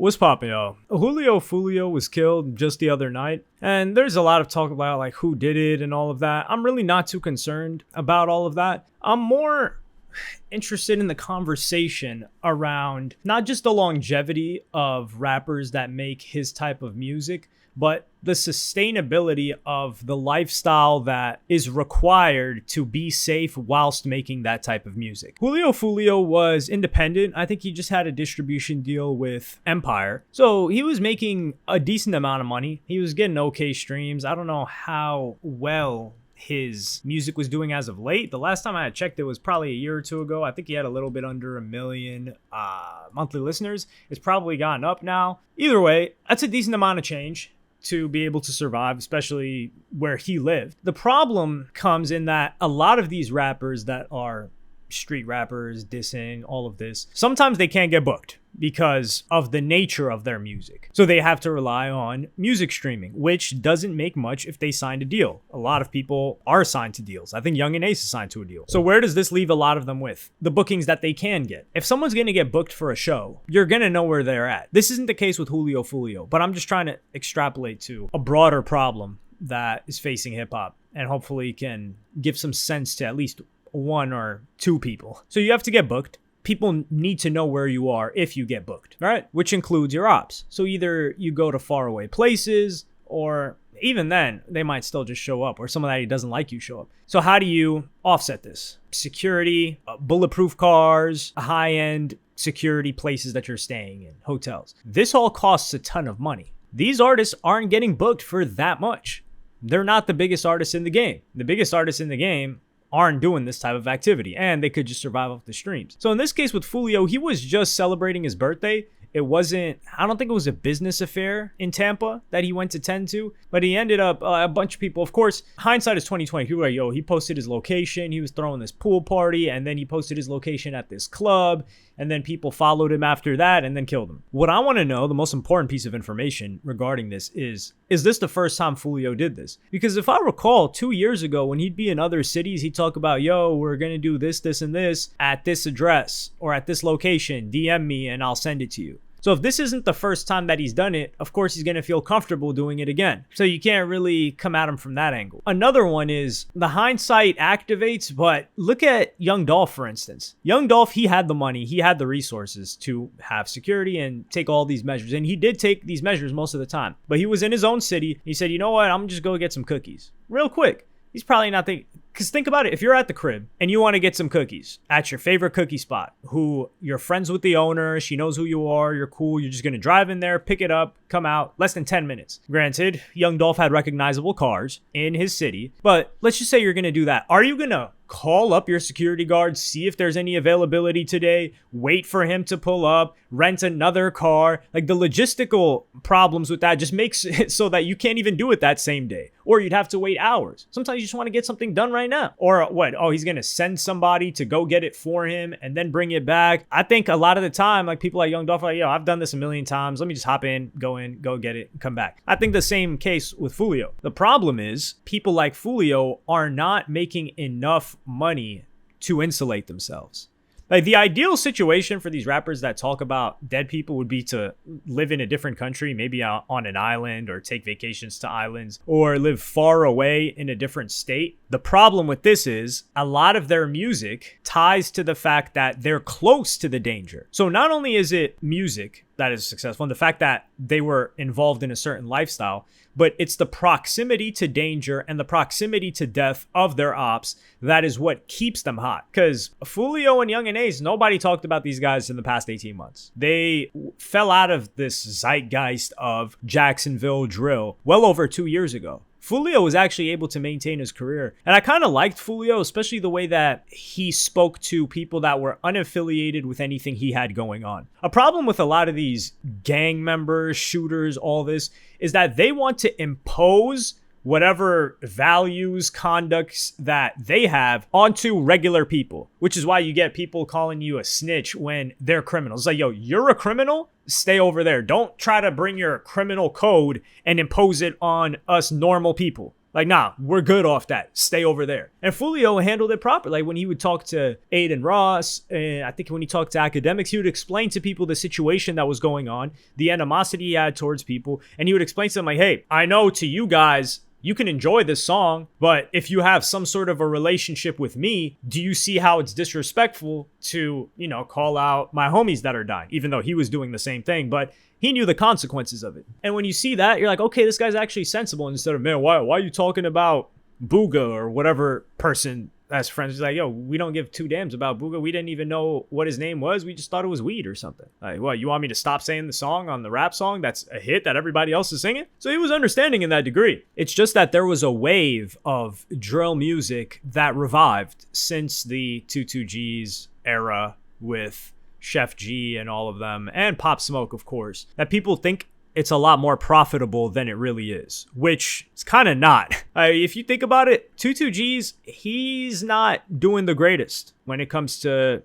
What's poppin', yo? Julio Fulio was killed just the other night, and there's a lot of talk about like who did it and all of that. I'm really not too concerned about all of that. I'm more interested in the conversation around not just the longevity of rappers that make his type of music, but the sustainability of the lifestyle that is required to be safe whilst making that type of music. Julio Fulio was independent. I think he just had a distribution deal with Empire. So he was making a decent amount of money. He was getting okay streams. I don't know how well his music was doing as of late. The last time I had checked, it was probably a year or two ago. I think he had a little bit under 1 million monthly listeners. It's probably gotten up now. Either way, that's a decent amount of change to be able to survive, especially where he lived. The problem comes in that a lot of these rappers that are street rappers, dissing, all of this, sometimes they can't get booked because of the nature of their music. So they have to rely on music streaming, which doesn't make much if they signed a deal. A lot of people are signed to deals. I think Young and Ace is signed to a deal. So where does this leave a lot of them with? The bookings that they can get. If someone's going to get booked for a show, you're going to know where they're at. This isn't the case with Julio Fulio, but I'm just trying to extrapolate to a broader problem that is facing hip hop and hopefully can give some sense to at least one or two people. So you have to get booked. People need to know where you are if you get booked, right? Which includes your ops. So either you go to faraway places, or even then, they might still just show up, or someone that he doesn't like you show up. So how do you offset this? Security, bulletproof cars, high-end security places that you're staying in, hotels. This all costs a ton of money. These artists aren't getting booked for that much. They're not the biggest artists in the game. The biggest artists in the game aren't doing this type of activity, and they could just survive off the streams. So in this case with Fulio, he was just celebrating his birthday. It wasn't, I don't think it was a business affair in Tampa that he went to tend to, but he ended up, a bunch of people, of course, hindsight is 2020. People were like, yo, he posted his location. He was throwing this pool party, and then he posted his location at this club, and then people followed him after that and then killed him. What I want to know, the most important piece of information regarding this is this the first time Fulio did this? Because if I recall, 2 years ago, when he'd be in other cities, he'd talk about, yo, we're going to do this, this, and this at this address or at this location. DM me and I'll send it to you. So if this isn't the first time that he's done it, of course he's going to feel comfortable doing it again. So you can't really come at him from that angle. Another one is the hindsight activates, but look at Young Dolph, for instance. Young Dolph, he had the money, he had the resources to have security and take all these measures. And he did take these measures most of the time. But he was in his own city. He said, you know what, I'm just going to get some cookies real quick. He's probably not thinking, because think about it. If you're at the crib and you want to get some cookies at your favorite cookie spot, who you're friends with the owner, she knows who you are, you're cool, you're just going to drive in there, pick it up, come out, less than 10 minutes. Granted, Young Dolph had recognizable cars in his city, but let's just say you're going to do that. Are you going to call up your security guard, see if there's any availability today, wait for him to pull up, rent another car? Like, the logistical problems with that just makes it so that you can't even do it that same day, or you'd have to wait hours. Sometimes you just want to get something done right now. Or what? Oh, he's going to send somebody to go get it for him and then bring it back. I think a lot of the time, like, people like Young Dolph are like, yo, I've done this a million times. Let me just hop in, go get it, and come back. I think the same case with Fulio. The problem is people like Fulio are not making enough money to insulate themselves. Like, the ideal situation for these rappers that talk about dead people would be to live in a different country, maybe on an island, or take vacations to islands, or live far away in a different state. The problem with this is a lot of their music ties to the fact that they're close to the danger. So not only is it music that is successful and the fact that they were involved in a certain lifestyle, but it's the proximity to danger and the proximity to death of their ops that is what keeps them hot. Because Fulio and Young and Ace, nobody talked about these guys in the past 18 months. They fell out of this zeitgeist of Jacksonville drill well over 2 years ago. Fulio was actually able to maintain his career. And I kind of liked Fulio, especially the way that he spoke to people that were unaffiliated with anything he had going on. A problem with a lot of these gang members, shooters, all this, is that they want to impose whatever values, conducts that they have onto regular people, which is why you get people calling you a snitch when they're criminals. It's like, yo, you're a criminal? Stay over there. Don't try to bring your criminal code and impose it on us normal people. Like, nah, we're good off that. Stay over there. And Fulio handled it properly. Like when he would talk to Aiden Ross, and I think when he talked to academics, he would explain to people the situation that was going on, the animosity he had towards people. And he would explain to them like, hey, I know to you guys, you can enjoy this song, but if you have some sort of a relationship with me, do you see how it's disrespectful to, call out my homies that are dying, even though he was doing the same thing, but he knew the consequences of it. And when you see that, you're like, okay, this guy's actually sensible, instead of, man, why are you talking about Booga or whatever person as friends? He's like, yo, we don't give two damns about Booga. We didn't even know what his name was. We just thought it was weed or something. Like, what, you want me to stop saying the song on the rap song that's a hit that everybody else is singing? So he was understanding in that degree. It's just that there was a wave of drill music that revived since the 22G's era with Chef G and all of them, and Pop Smoke, of course, that people think it's a lot more profitable than it really is, which is kind of not. If you think about it, 22G's, he's not doing the greatest when it comes to,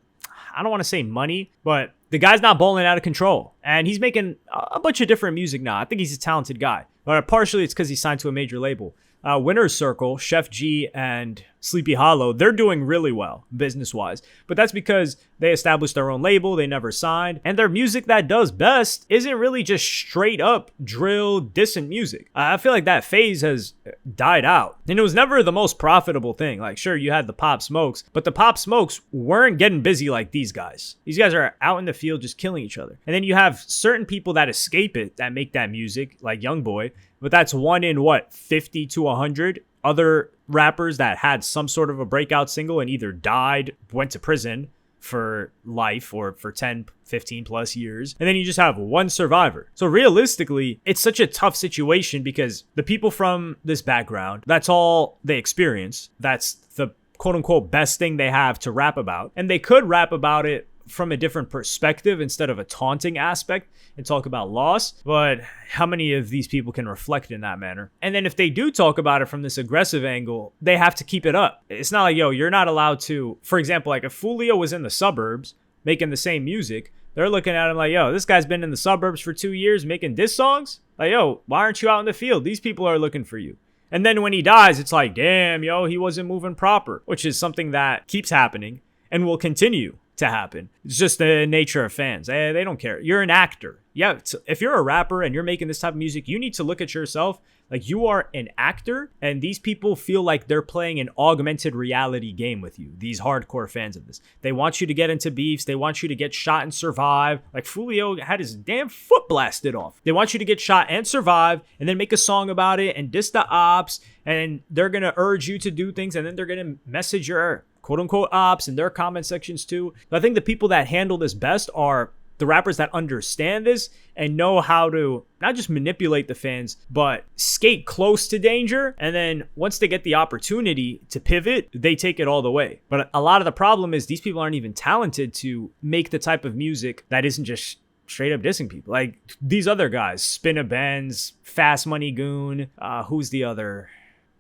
I don't want to say money, but the guy's not balling out of control. And he's making a bunch of different music now. I think he's a talented guy, but partially it's because he signed to a major label. Winner's Circle, Chef G, and Sleepy Hollow, they're doing really well business-wise. But that's because they established their own label, they never signed, and their music that does best isn't really just straight-up drill, dissent music. I feel like that phase has died out. And it was never the most profitable thing. Like, sure, you had the Pop Smokes, but the Pop Smokes weren't getting busy like these guys. These guys are out in the field just killing each other. And then you have certain people that escape it, that make that music, like Youngboy, but that's one in, 50 to 100 other rappers that had some sort of a breakout single and either died, went to prison for life or for 10, 15 plus years. And then you just have one survivor. So realistically, it's such a tough situation because the people from this background, that's all they experience. That's the quote unquote best thing they have to rap about. And they could rap about it from a different perspective instead of a taunting aspect and talk about loss. But how many of these people can reflect in that manner? And then if they do talk about it from this aggressive angle, they have to keep it up. It's not like, yo, you're not allowed to, for example, like if Fulio was in the suburbs making the same music, they're looking at him like, yo, this guy's been in the suburbs for 2 years making diss songs. Like, yo, why aren't you out in the field? These people are looking for you. And then when he dies, it's like, damn, yo, he wasn't moving proper, which is something that keeps happening and will continue to happen. It's just the nature of fans. They don't care. You're an actor. Yeah, if you're a rapper and you're making this type of music, you need to look at yourself like you are an actor, and these people feel like they're playing an augmented reality game with you. These hardcore fans of this. They want you to get into beefs. They want you to get shot and survive. Like Fulio had his damn foot blasted off. They want you to get shot and survive and then make a song about it and diss the ops, and they're going to urge you to do things, and then they're going to message your quote unquote ops in their comment sections too. But I think the people that handle this best are the rappers that understand this and know how to not just manipulate the fans, but skate close to danger. And then once they get the opportunity to pivot, they take it all the way. But a lot of the problem is these people aren't even talented to make the type of music that isn't just straight up dissing people. Like these other guys, Spinna Benz, Fast Money Goon, who's the other?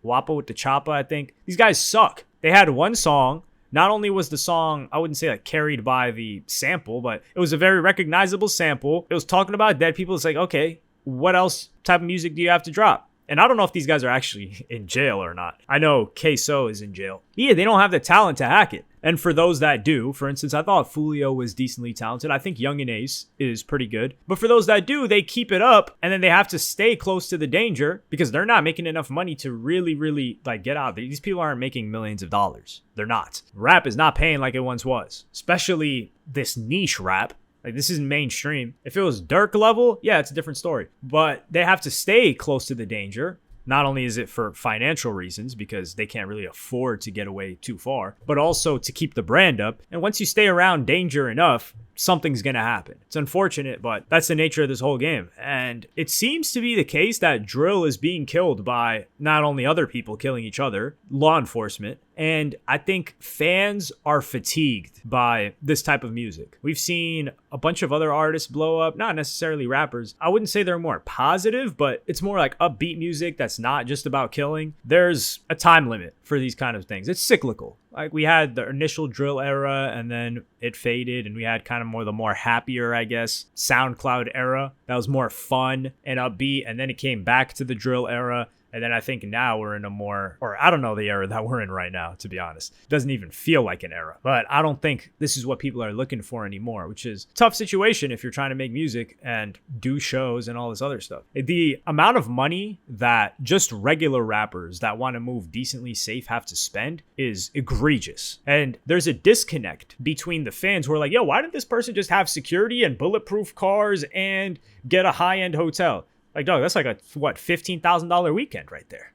Wappa with the Choppa, I think. These guys suck. They had one song. Not only was the song, I wouldn't say like carried by the sample, but it was a very recognizable sample. It was talking about dead people. It's like, okay, what else type of music do you have to drop? And I don't know if these guys are actually in jail or not. I know Queso is in jail. Yeah, they don't have the talent to hack it. And for those that do, for instance, I thought Fulio was decently talented. I think Young and Ace is pretty good. But for those that do, they keep it up and then they have to stay close to the danger because they're not making enough money to really like get out. These people aren't making millions of dollars. They're not. Rap is not paying like it once was, especially this niche rap. Like this isn't mainstream. If it was Dirk level, yeah, it's a different story. But they have to stay close to the danger. Not only is it for financial reasons because they can't really afford to get away too far, but also to keep the brand up. And once you stay around danger enough, something's going to happen. It's unfortunate, but that's the nature of this whole game. And it seems to be the case that drill is being killed by not only other people killing each other, law enforcement, and I think fans are fatigued by this type of music. We've seen a bunch of other artists blow up, not necessarily rappers. I wouldn't say they're more positive, but it's more like upbeat music that's not just about killing. There's a time limit for these kind of things. It's cyclical. Like we had the initial drill era and then it faded and we had kind of more the more happier, I guess, SoundCloud era that was more fun and upbeat. And then it came back to the drill era. And then I think now we're in a more, or I don't know the era that we're in right now, to be honest. It doesn't even feel like an era. But I don't think this is what people are looking for anymore, which is a tough situation if you're trying to make music and do shows and all this other stuff. The amount of money that just regular rappers that want to move decently safe have to spend is egregious. And there's a disconnect between the fans who are like, yo, why did this person just have security and bulletproof cars and get a high-end hotel? Like, dog, that's like a, what, $15,000 weekend right there.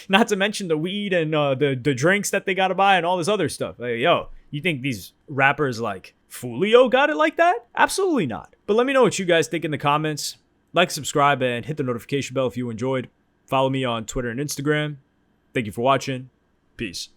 Not to mention the weed and the drinks that they got to buy and all this other stuff. Like, yo, you think these rappers like Foolio got it like that? Absolutely not. But let me know what you guys think in the comments. Like, subscribe, and hit the notification bell if you enjoyed. Follow me on Twitter and Instagram. Thank you for watching. Peace.